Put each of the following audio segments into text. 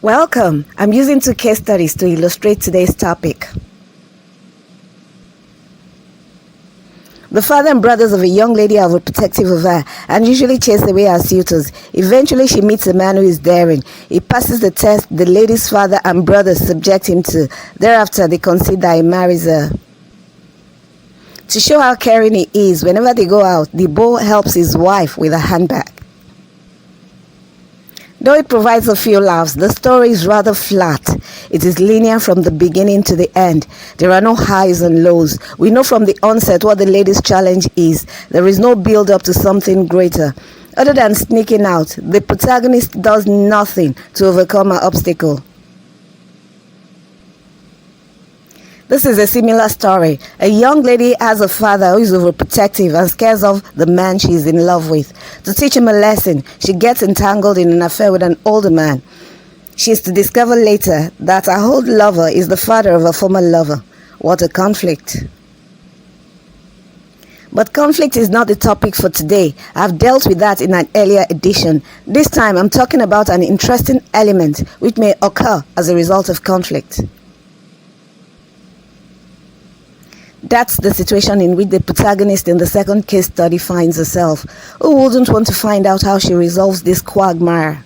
Welcome. I'm using 2 case studies to illustrate today's topic. The father and brothers of a young lady are overprotective of her and usually chase away her suitors. Eventually, she meets a man who is daring. He passes the test the lady's father and brothers subject him to. Thereafter, they concede that he marries her. To show how caring he is, whenever they go out, the beau helps his wife with a handbag. Though it provides a few laughs, the story is rather flat. It is linear from the beginning to the end. There are no highs and lows. We know from the onset what the lady's challenge is. There is no build-up to something greater. Other than sneaking out, the protagonist does nothing to overcome her obstacle. This is a similar story. A young lady has a father who is overprotective and scares off the man she is in love with. To teach him a lesson, she gets entangled in an affair with an older man. She is to discover later that her old lover is the father of her former lover. What a conflict. But conflict is not the topic for today. I've dealt with that in an earlier edition. This time I'm talking about an interesting element which may occur as a result of conflict. That's the situation in which the protagonist in the second case study finds herself. Who wouldn't want to find out how she resolves this quagmire?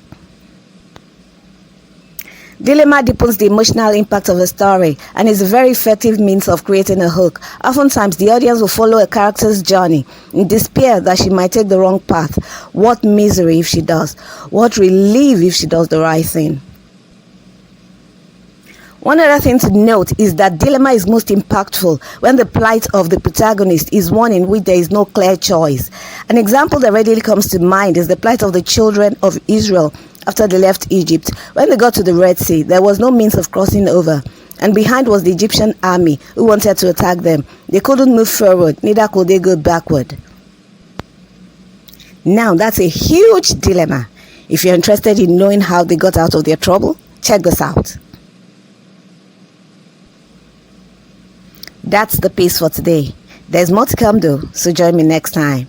Dilemma deepens the emotional impact of a story and is a very effective means of creating a hook. Oftentimes, the audience will follow a character's journey in despair that she might take the wrong path. What misery if she does? What relief if she does the right thing? One other thing to note is that dilemma is most impactful when the plight of the protagonist is one in which there is no clear choice. An example that readily comes to mind is the plight of the children of Israel after they left Egypt. When they got to the Red Sea, there was no means of crossing over, and behind was the Egyptian army who wanted to attack them. They couldn't move forward, neither could they go backward. Now that's a huge dilemma. If you're interested in knowing how they got out of their trouble, check this out. That's the piece for today. There's more to come though, so join me next time.